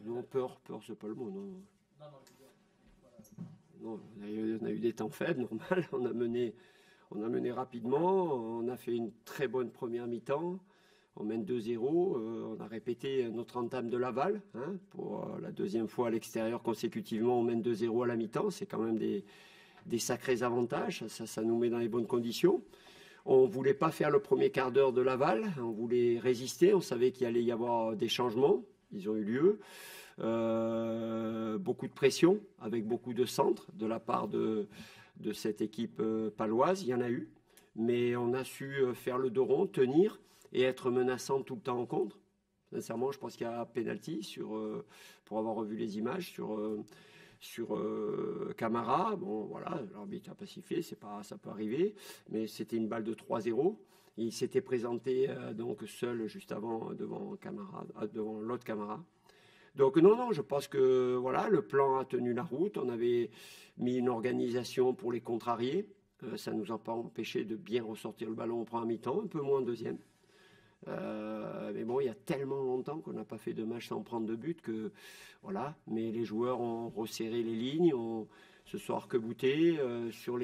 Non, peur, c'est pas le mot, non. Non, on a eu des temps faibles, normal. On a mené rapidement. On a fait une très bonne première mi-temps. On mène 2-0. On a répété notre entame de Laval. Hein, pour la deuxième fois à l'extérieur consécutivement, on mène 2-0 à la mi-temps. C'est quand même des sacrés avantages. Ça nous met dans les bonnes conditions. On ne voulait pas faire le premier quart d'heure de Laval. On voulait résister. On savait qu'il allait y avoir des changements. Ils ont eu lieu. Beaucoup de pression, avec beaucoup de centres de la part de cette équipe paloise. Il y en a eu. Mais on a su faire le dos rond, tenir et être menaçant tout le temps en contre. Sincèrement, je pense qu'il y a pénalty pour avoir revu les images sur Camara. Bon, voilà, l'arbitre n'a pas sifflé, ça peut arriver. Mais c'était une balle de 3-0. Il s'était présenté donc seul juste avant devant l'autre Camara. Donc non, je pense que voilà, le plan a tenu la route. On avait mis une organisation pour les contrarier. Ça ne nous a pas empêché de bien ressortir le ballon en première mi-temps, un peu moins en deuxième. Mais bon, il y a tellement longtemps qu'on n'a pas fait de match sans prendre de but que voilà. Mais les joueurs ont resserré les lignes, ont ce soir arc-bouté sur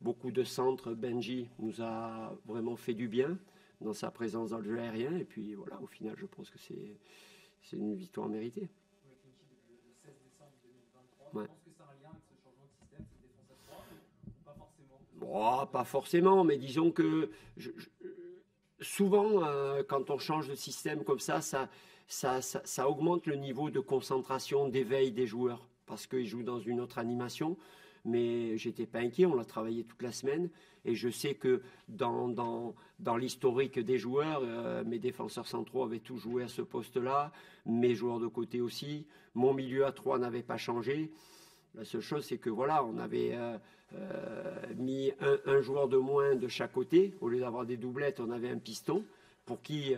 beaucoup de centres. Benji nous a vraiment fait du bien dans sa présence dans le jeu aérien. Et puis voilà, au final, je pense que c'est une victoire méritée. Ouais. Bon, pas forcément, mais disons que souvent, quand on change de système comme ça augmente le niveau de concentration, d'éveil des joueurs, parce qu'ils jouent dans une autre animation. Mais j'étais pas inquiet, on l'a travaillé toute la semaine, et je sais que dans l'historique des joueurs, mes défenseurs centraux avaient tous joué à ce poste-là, mes joueurs de côté aussi, mon milieu à 3 n'avait pas changé. La seule chose, c'est que voilà, on avait mis un joueur de moins de chaque côté. Au lieu d'avoir des doublettes, on avait un piston pour qui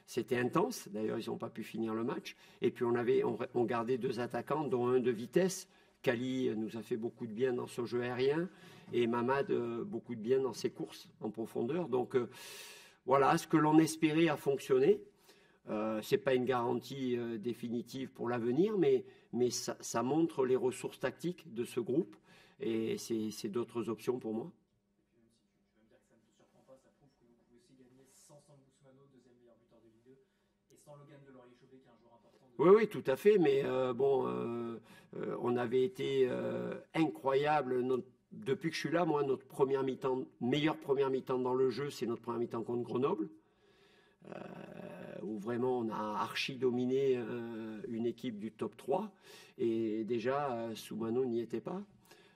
c'était intense. D'ailleurs, ils n'ont pas pu finir le match. Et puis on gardait deux attaquants, dont un de vitesse. Kali nous a fait beaucoup de bien dans son jeu aérien et Mamad beaucoup de bien dans ses courses en profondeur. Donc voilà, ce que l'on espérait a fonctionné. Ce n'est pas une garantie définitive pour l'avenir, mais ça montre les ressources tactiques de ce groupe et c'est d'autres options pour moi. Oui, oui, tout à fait, mais on avait été incroyable. Depuis que je suis là, moi, notre première mi-temps, meilleure première mi-temps dans le jeu, c'est notre première mi-temps contre Grenoble. Où vraiment on a archi dominé une équipe du top 3 et déjà Soumano n'y était pas.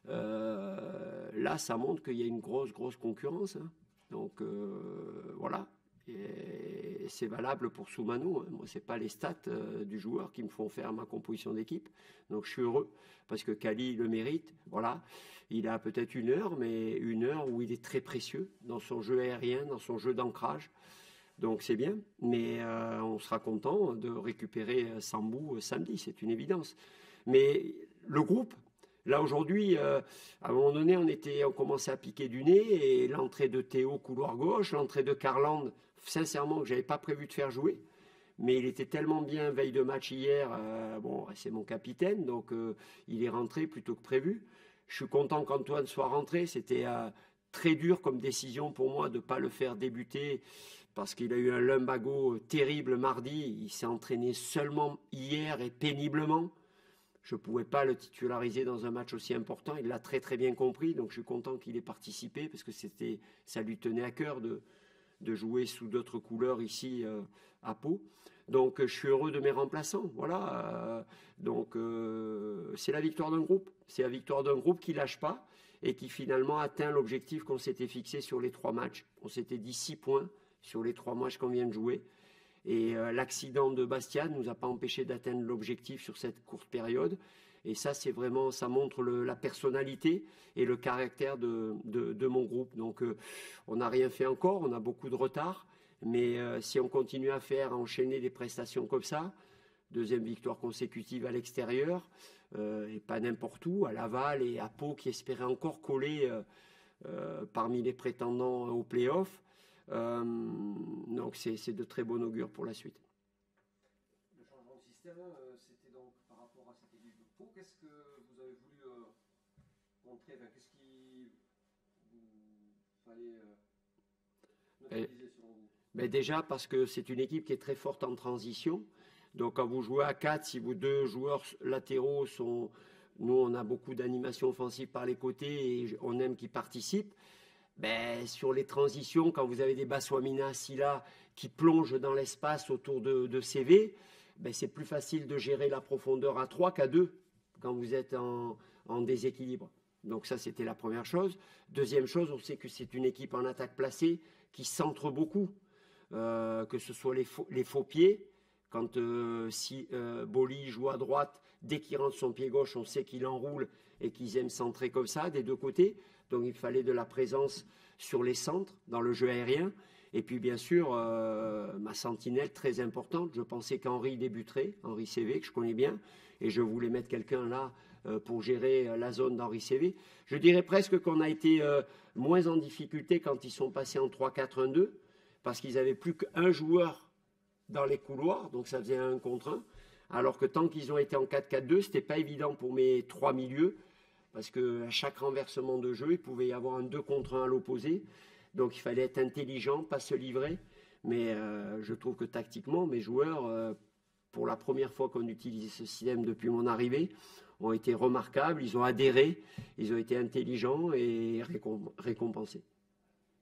Là ça montre qu'il y a une grosse concurrence, hein. Donc voilà, et c'est valable pour Soumano, hein. Moi c'est pas les stats du joueur qui me font faire ma composition d'équipe, donc je suis heureux parce que Kali le mérite. Voilà, il a peut-être une heure, mais une heure où il est très précieux dans son jeu aérien, dans son jeu d'ancrage. Donc c'est bien, mais on sera content de récupérer Sambou samedi, c'est une évidence. Mais le groupe, là aujourd'hui, à un moment donné, on commençait à piquer du nez, et l'entrée de Théo couloir gauche, l'entrée de Carland, sincèrement, que j'avais pas prévu de faire jouer, mais il était tellement bien veille de match hier, bon, c'est mon capitaine, donc il est rentré plutôt que prévu. Je suis content qu'Antoine soit rentré, c'était très dur comme décision pour moi de ne pas le faire débuter parce qu'il a eu un lumbago terrible mardi. Il s'est entraîné seulement hier et péniblement. Je ne pouvais pas le titulariser dans un match aussi important. Il l'a très très bien compris, donc je suis content qu'il ait participé parce que ça lui tenait à cœur de jouer sous d'autres couleurs ici à Pau. Donc je suis heureux de mes remplaçants. Voilà. Donc c'est la victoire d'un groupe. C'est la victoire d'un groupe qui ne lâche pas et qui finalement atteint l'objectif qu'on s'était fixé sur les 3 matchs. On s'était dit 6 points sur les 3 matchs qu'on vient de jouer. Et l'accident de Bastia ne nous a pas empêché d'atteindre l'objectif sur cette courte période. Et ça, c'est vraiment, ça montre la personnalité et le caractère de mon groupe. Donc, on n'a rien fait encore, on a beaucoup de retard. Mais si on continue à enchaîner des prestations comme ça, deuxième victoire consécutive à l'extérieur, et pas n'importe où, à Laval et à Pau, qui espéraient encore coller parmi les prétendants au play-off. Donc c'est de très bon augure pour la suite. système, c'était donc par rapport à cette équipe de Pau. Qu'est-ce que vous avez voulu montrer, qu'est-ce qui vous fallait neutraliser selon vous? Déjà parce que c'est une équipe qui est très forte en transition. Donc quand vous jouez à 4, si vos deux joueurs latéraux sont... Nous, on a beaucoup d'animation offensive par les côtés et on aime qu'ils participent. Sur les transitions, quand vous avez des Bassouamina Silla qui plongent dans l'espace autour de CV, c'est plus facile de gérer la profondeur à 3 qu'à 2 quand vous êtes en déséquilibre. Donc ça, c'était la première chose. Deuxième chose, on sait que c'est une équipe en attaque placée qui centre beaucoup, que ce soit les faux pieds. Quand si Boli joue à droite, dès qu'il rentre son pied gauche, on sait qu'il enroule et qu'ils aiment centrer comme ça, des deux côtés. Donc il fallait de la présence sur les centres, dans le jeu aérien. Et puis bien sûr, ma sentinelle très importante, je pensais qu'Henri débuterait, Henri CV, que je connais bien, et je voulais mettre quelqu'un là pour gérer la zone d'Henri CV. Je dirais presque qu'on a été moins en difficulté quand ils sont passés en 3-4-1-2, parce qu'ils n'avaient plus qu'un joueur dans les couloirs, donc ça faisait un contre un. Alors que tant qu'ils ont été en 4-4-2, ce n'était pas évident pour mes trois milieux, parce qu'à chaque renversement de jeu, il pouvait y avoir un 2 contre 1 à l'opposé. Donc il fallait être intelligent, pas se livrer. Mais je trouve que tactiquement, mes joueurs, pour la première fois qu'on utilise ce système depuis mon arrivée, ont été remarquables. Ils ont adhéré, ils ont été intelligents et récompensés.